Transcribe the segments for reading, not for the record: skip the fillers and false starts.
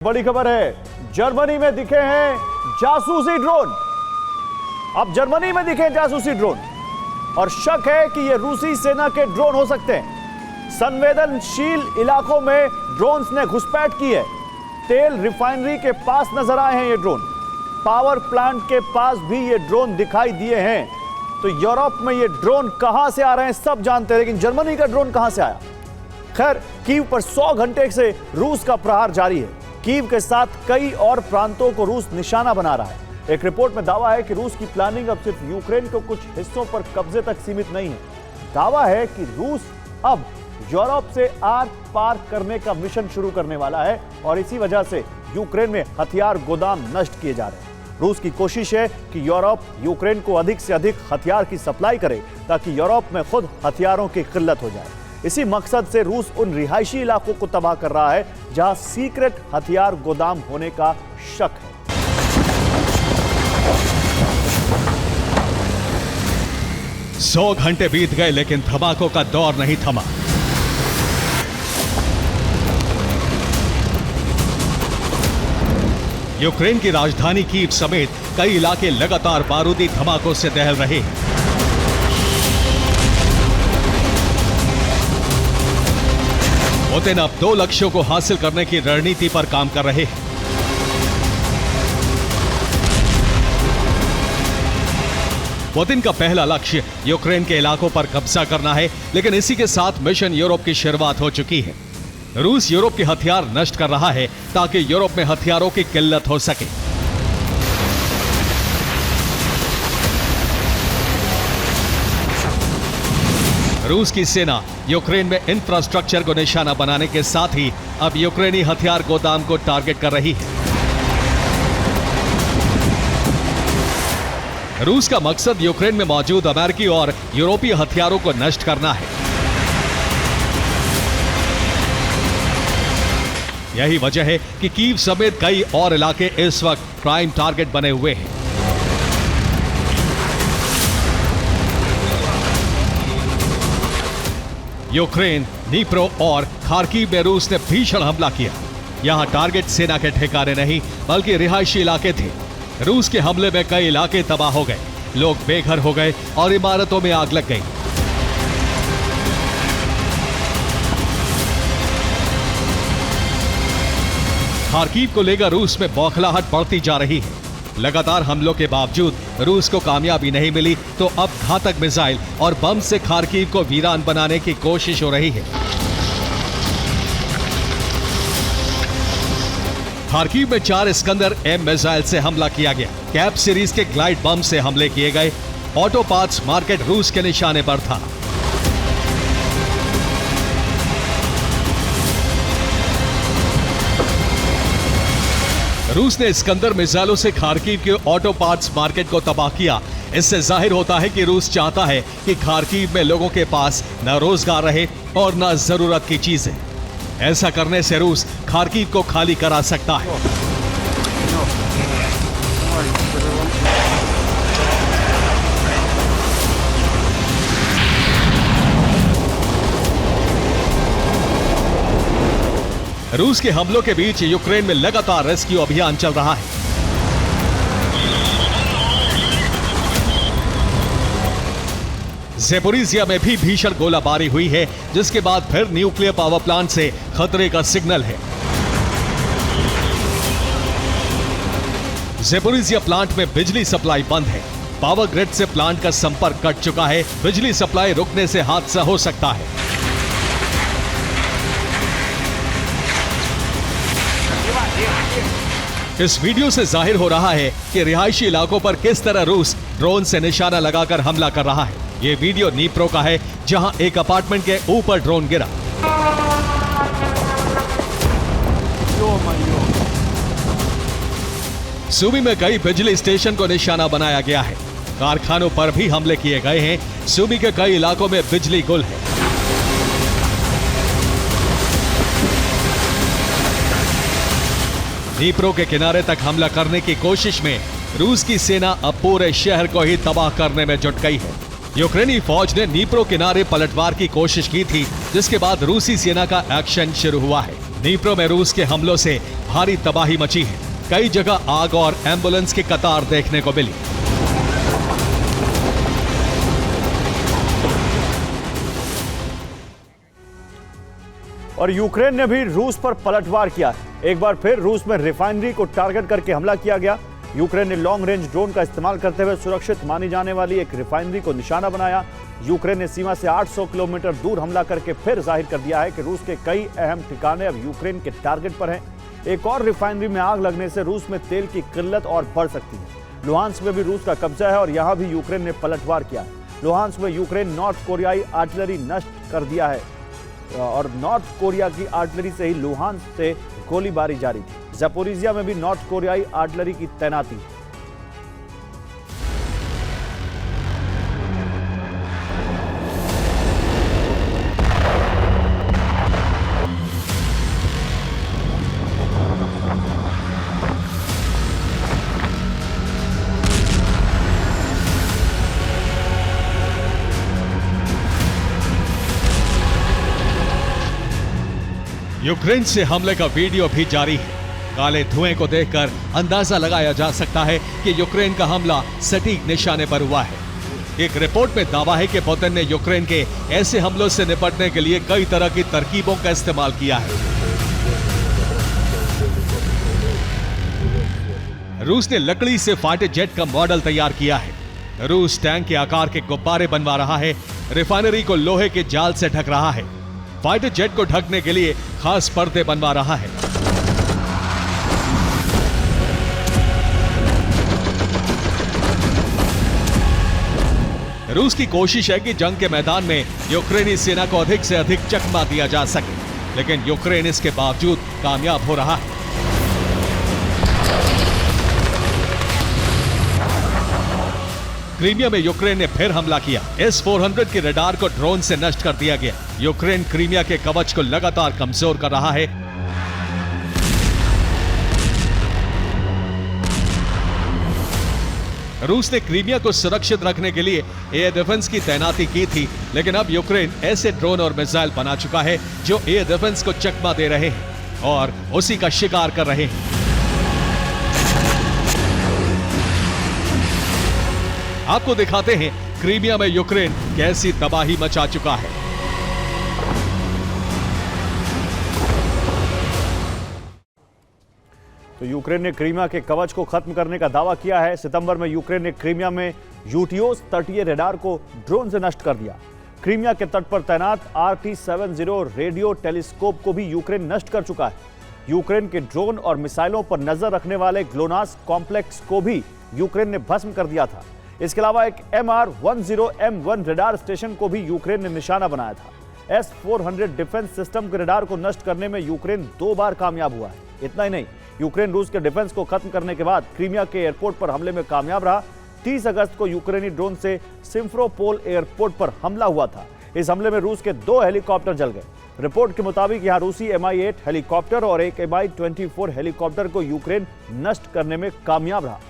बड़ी खबर है, जर्मनी में दिखे हैं जासूसी ड्रोन। अब जर्मनी में दिखे जासूसी ड्रोन और शक है कि ये रूसी सेना के ड्रोन हो सकते हैं। संवेदनशील इलाकों में ड्रोन्स ने घुसपैठ की है। तेल रिफाइनरी के पास नजर आए हैं ये ड्रोन, पावर प्लांट के पास भी ये ड्रोन दिखाई दिए हैं। तो यूरोप में ये ड्रोन कहां से आ रहे हैं सब जानते हैं, लेकिन जर्मनी का ड्रोन कहां से आया? खैर, कीव पर 100 घंटे से रूस का प्रहार जारी है। कीव के साथ कई और प्रांतों को रूस निशाना बना रहा है। एक रिपोर्ट में दावा है कि रूस की प्लानिंग अब सिर्फ यूक्रेन के कुछ हिस्सों पर कब्जे तक सीमित नहीं है। दावा है कि रूस अब यूरोप से आर पार करने का मिशन शुरू करने वाला है और इसी वजह से यूक्रेन में हथियार गोदाम नष्ट किए जा रहे हैं। रूस की कोशिश है कि यूरोप यूक्रेन को अधिक से अधिक हथियार की सप्लाई करे ताकि यूरोप में खुद हथियारों की किल्लत हो जाए। इसी मकसद से रूस उन रिहायशी इलाकों को तबाह कर रहा है जहां सीक्रेट हथियार गोदाम होने का शक है। सौ घंटे बीत गए लेकिन धमाकों का दौर नहीं थमा। यूक्रेन की राजधानी कीव समेत कई इलाके लगातार बारूदी धमाकों से दहल रहे हैं। पुतिन अब 2 लक्ष्यों को हासिल करने की रणनीति पर काम कर रहे हैं। पुतिन का पहला लक्ष्य यूक्रेन के इलाकों पर कब्जा करना है, लेकिन इसी के साथ मिशन यूरोप की शुरुआत हो चुकी है। रूस यूरोप के हथियार नष्ट कर रहा है ताकि यूरोप में हथियारों की किल्लत हो सके। रूस की सेना यूक्रेन में इंफ्रास्ट्रक्चर को निशाना बनाने के साथ ही अब यूक्रेनी हथियार गोदाम को टारगेट कर रही है। रूस का मकसद यूक्रेन में मौजूद अमेरिकी और यूरोपीय हथियारों को नष्ट करना है। यही वजह है कि कीव समेत कई और इलाके इस वक्त प्राइम टारगेट बने हुए हैं। यूक्रेन, नीप्रो और खार्किव में रूस ने भीषण हमला किया। यहां टारगेट सेना के ठिकाने नहीं बल्कि रिहायशी इलाके थे। रूस के हमले में कई इलाके तबाह हो गए, लोग बेघर हो गए और इमारतों में आग लग गई। खार्किव को लेकर रूस में बौखलाहट बढ़ती जा रही है। लगातार हमलों के बावजूद रूस को कामयाबी नहीं मिली तो अब घातक मिसाइल और बम से खार्किव को वीरान बनाने की कोशिश हो रही है। खार्किव में 4 इस्कंदर M मिसाइल से हमला किया गया। कैप सीरीज के ग्लाइड बम से हमले किए गए। ऑटो पार्ट्स मार्केट रूस के निशाने पर था। रूस ने इस्कंदर मिसाइलों से खार्किव के ऑटो पार्ट्स मार्केट को तबाह किया। इससे जाहिर होता है कि रूस चाहता है कि खार्किव में लोगों के पास न रोजगार रहे और न जरूरत की चीजें। ऐसा करने से रूस खार्किव को खाली करा सकता है। रूस के हमलों के बीच यूक्रेन में लगातार रेस्क्यू अभियान चल रहा है। ज़ेपोरिज़िया में भी भीषण गोलाबारी हुई है, जिसके बाद फिर न्यूक्लियर पावर प्लांट से खतरे का सिग्नल है। ज़ेपोरिज़िया प्लांट में बिजली सप्लाई बंद है। पावर ग्रिड से प्लांट का संपर्क कट चुका है। बिजली सप्लाई रुकने से हादसा हो सकता है। इस वीडियो से जाहिर हो रहा है कि रिहायशी इलाकों पर किस तरह रूस ड्रोन से निशाना लगाकर हमला कर रहा है। ये वीडियो नीप्रो का है, जहां एक अपार्टमेंट के ऊपर ड्रोन गिरा। सूमी में कई बिजली स्टेशन को निशाना बनाया गया है। कारखानों पर भी हमले किए गए हैं। सूमी के कई इलाकों में बिजली गुल है। नीप्रो के किनारे तक हमला करने की कोशिश में रूस की सेना अब पूरे शहर को ही तबाह करने में जुट गई है। यूक्रेनी फौज ने नीप्रो किनारे पलटवार की कोशिश की थी, जिसके बाद रूसी सेना का एक्शन शुरू हुआ है। नीप्रो में रूस के हमलों से भारी तबाही मची है। कई जगह आग और एम्बुलेंस की कतार देखने को मिली। और यूक्रेन ने भी रूस पर पलटवार किया है। एक बार फिर रूस में रिफाइनरी को टारगेट करके हमला किया गया। यूक्रेन ने लॉन्ग रेंज ड्रोन का इस्तेमाल करते हुए सुरक्षित मानी जाने वाली एक रिफाइनरी को निशाना बनाया। यूक्रेन ने सीमा से 800 किलोमीटर दूर हमला करके फिर जाहिर कर दिया है कि रूस के कई अहम ठिकाने अब यूक्रेन के टारगेट पर हैं। एक और रिफाइनरी में आग लगने से रूस में तेल की किल्लत और बढ़ सकती है। लुहांस्क में भी रूस का कब्जा है और यहां भी यूक्रेन ने पलटवार किया है। लुहांस्क में यूक्रेन नॉर्थ कोरियाई आर्टिलरी नष्ट कर दिया है और नॉर्थ कोरिया की आर्टिलरी से ही लुहांस्क से गोलीबारी जारी थी। ज़पोरिजिया में भी नॉर्थ कोरियाई आर्टिलरी की तैनाती। यूक्रेन से हमले का वीडियो भी जारी है। काले धुएं को देखकर अंदाजा लगाया जा सकता है कि यूक्रेन का हमला सटीक निशाने पर हुआ है। एक रिपोर्ट में दावा है कि पुतिन ने यूक्रेन के ऐसे हमलों से निपटने के लिए कई तरह की तरकीबों का इस्तेमाल किया है। रूस ने लकड़ी से फाइटर जेट का मॉडल तैयार किया है। रूस टैंक के आकार के गुब्बारे बनवा रहा है। रिफाइनरी को लोहे के जाल से ढक रहा है। फाइटर जेट को ढकने के लिए खास पर्दे बनवा रहा है। रूस की कोशिश है कि जंग के मैदान में यूक्रेनी सेना को अधिक से अधिक चकमा दिया जा सके, लेकिन यूक्रेन इसके बावजूद कामयाब हो रहा है। क्रीमिया में यूक्रेन ने फिर हमला किया। S-400 के रडार को ड्रोन से नष्ट कर दिया गया। यूक्रेन क्रीमिया के कवच को लगातार कमजोर कर रहा है। रूस ने क्रीमिया को सुरक्षित रखने के लिए एयर डिफेंस की तैनाती की थी, लेकिन अब यूक्रेन ऐसे ड्रोन और मिसाइल बना चुका है जो एयर डिफेंस को चकमा दे रहे हैं और उसी का शिकार कर रहे हैं। आपको दिखाते हैं क्रीमिया में यूक्रेन कैसी तबाही मचा चुका है। तो यूक्रेन ने क्रीमिया के कवच को खत्म करने का दावा किया है। सितंबर में यूक्रेन ने क्रीमिया में यूटियोस तटीय रडार को ड्रोन से नष्ट कर दिया। क्रीमिया के तट पर तैनात RT-70 रेडियो टेलीस्कोप को भी यूक्रेन नष्ट कर चुका है। यूक्रेन के ड्रोन और मिसाइलों पर नजर रखने वाले ग्लोनास कॉम्प्लेक्स को भी यूक्रेन ने भस्म कर दिया था। इसके अलावा एक MR-10M1 रडार स्टेशन को भी यूक्रेन ने निशाना बनाया था। S-400 डिफेंस सिस्टम के रडार को नष्ट करने में यूक्रेन 2 बार कामयाब हुआ है। इतना ही नहीं, यूक्रेन रूस के डिफेंस को खत्म करने के बाद क्रीमिया के एयरपोर्ट पर हमले में कामयाब रहा। 30 अगस्त को यूक्रेनी ड्रोन से सिम्फरोपोल एयरपोर्ट पर हमला हुआ था। इस हमले में रूस के 2 हेलीकॉप्टर जल गए। रिपोर्ट के मुताबिक यहां रूसी Mi-8 हेलीकॉप्टर और एक Mi-24 हेलीकॉप्टर को यूक्रेन नष्ट करने में कामयाब रहा।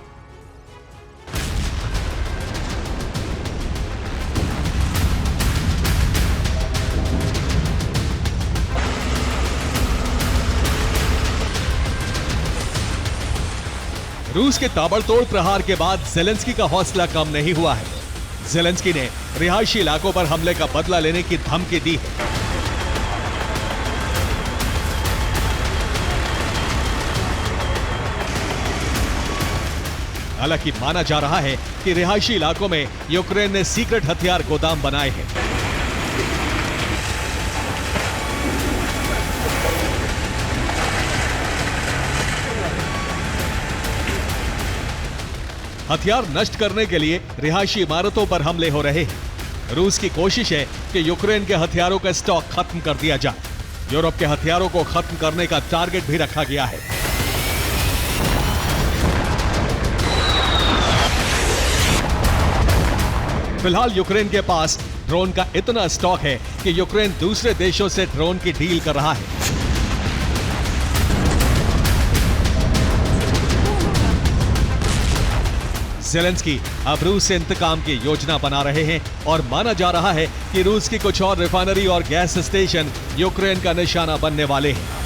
रूस के ताबड़तोड़ प्रहार के बाद ज़ेलेंस्की का हौसला कम नहीं हुआ है। ज़ेलेंस्की ने रिहायशी इलाकों पर हमले का बदला लेने की धमकी दी है। हालांकि माना जा रहा है कि रिहायशी इलाकों में यूक्रेन ने सीक्रेट हथियार गोदाम बनाए हैं। हथियार नष्ट करने के लिए रिहायशी इमारतों पर हमले हो रहे हैं। रूस की कोशिश है कि यूक्रेन के हथियारों का स्टॉक खत्म कर दिया जाए। यूरोप के हथियारों को खत्म करने का टारगेट भी रखा गया है। फिलहाल यूक्रेन के पास ड्रोन का इतना स्टॉक है कि यूक्रेन दूसरे देशों से ड्रोन की डील कर रहा है। ज़ेलेंस्की अब रूस से इंतकाम की योजना बना रहे हैं और माना जा रहा है कि रूस की कुछ और रिफाइनरी और गैस स्टेशन यूक्रेन का निशाना बनने वाले हैं।